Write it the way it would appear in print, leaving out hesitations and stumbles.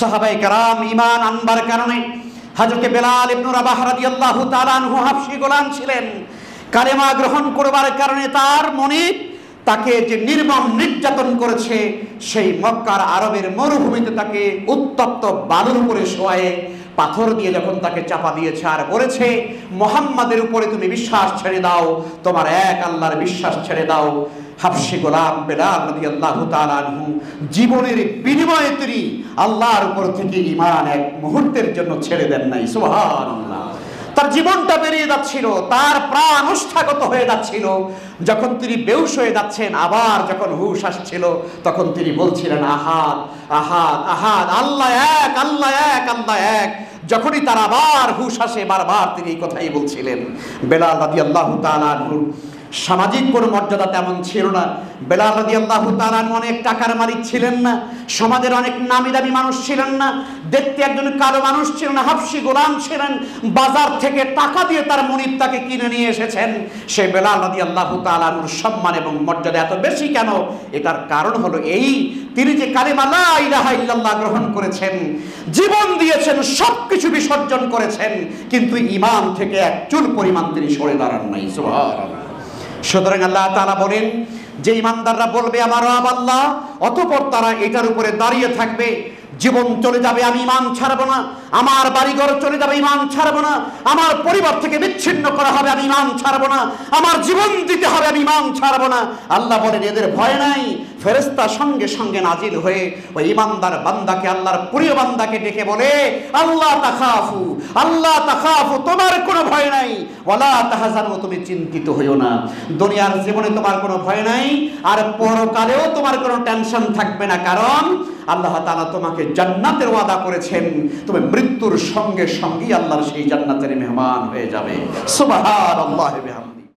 সাহাবায়ে কেরাম ঈমান আনবার কারণে হযরত বেলাল ইবনে রাবাহ রাদিয়াল্লাহু তাআলা আনহু হাবশী গোলাম ছিলেন। কালেমা গ্রহণ করবার কারণে তার মনিব তাকে যে নির্মম নির্যাতন করেছে, সেই মক্কার আরবের মরুভূমিতে তাকে উত্তপ্ত বালুর উপরে শোয়ায়ে পাথর দিয়ে যখন তাকে চাপা দিয়েছে আর বলেছে, মুহাম্মাদের উপরে তুমি বিশ্বাস ছেড়ে দাও, তোমার এক আল্লাহর বিশ্বাস ছেড়ে দাও। হাবশী গোলাম বেলাল রাদিয়াল্লাহু তাআলা আনহু জীবনের বিনিময়ে তিনি আল্লাহর উপর থেকে ঈমান এক মুহূর্তের জন্য ছেড়ে দেন নাই। সুবহানাল্লাহ। তার জীবনটা বেরিয়ে যাচ্ছিল, তার প্রাণ ওষ্ঠাগত হয়ে যাচ্ছিল। যখন তিনি বেহুশ হয়ে যাচ্ছেন, আবার যখন হুশ আসছিল, তখন তিনি বলছিলেন আহাদ আহাদ আহাদ, আল্লাহ এক আল্লাহ এক আল্লাহ এক। যখনই তার আবার হুশ আসে, বারবার তিনি এই কথাই বলছিলেন। বেলাল রাদিয়াল্লাহু তাআলা আনহু সামাজিক কোনো মর্যাদা তেমন ছিল না। বেলাল রাদিয়াল্লাহু তাআলা অনেক টাকার মালিক ছিলেন না, সমাজের অনেক নামি দামি মানুষ ছিলেন না, দেখতে একজন কালো মানুষ ছিলেন না, হাবশী গোলাম ছিলেন। বাজার থেকে টাকা দিয়ে তার মনিব তাকে কিনে নিয়ে এসেছেন। সেই বেলাল রাদিয়াল্লাহু তাআলার সম্মান এবং মর্যাদা এত বেশি কেন? এটার কারণ হলো এই, তিনি যে কালেমা লা ইলাহা ইল্লাল্লাহ গ্রহণ করেছেন, জীবন দিয়েছেন, সবকিছু বিসর্জন করেছেন, কিন্তু ঈমান থেকে এক চুল পরিমাণ তিনি সরে দাঁড়ান নাই। সুবহানাল্লাহ। সুতরাং আল্লাহ তাআলা বলেন যে ঈমানদাররা বলবে আমার রব আল্লাহ, অতঃপর তারা এটার উপরে দাঁড়িয়ে থাকবে। জীবন চলে যাবে, আমি ঈমান ছাড়বো না। আমার বাড়িঘর চলে যাবে, ঈমান ছাড়বো না। আমার পরিবার থেকে বিচ্ছিন্ন করা হবে, আমি ঈমান ছাড়বো না। আমার জীবন দিতে হবে, আমি ঈমান ছাড়বো না। আল্লাহ বলেন এদের ভয় নাই। ফেরেশতা সঙ্গে সঙ্গে নাজিল হয়ে ওই ঈমানদার বান্দাকে, আল্লাহর প্রিয় বান্দাকে ডেকে বলে, আল্লাহ তাখাফু, আল্লাহ তাখাফু, তোমার কোনো ভয় নাই। ওয়ালা তাহজানু, তুমি চিন্তিত হইও না। দুনিয়ার জীবনে তোমার কোনো ভয় নাই, আর পরকালেও তোমার কোনো টেনশন থাকবে না, কারণ আল্লাহ তাআলা তোমাকে জান্নাতের ওয়াদা করেছেন। তুমি মৃত্যুর সঙ্গে সঙ্গেই আল্লাহর সেই জান্নাতের মেহমান হয়ে যাবে। সুবহানাল্লাহি ওয়া বিহামদিহি।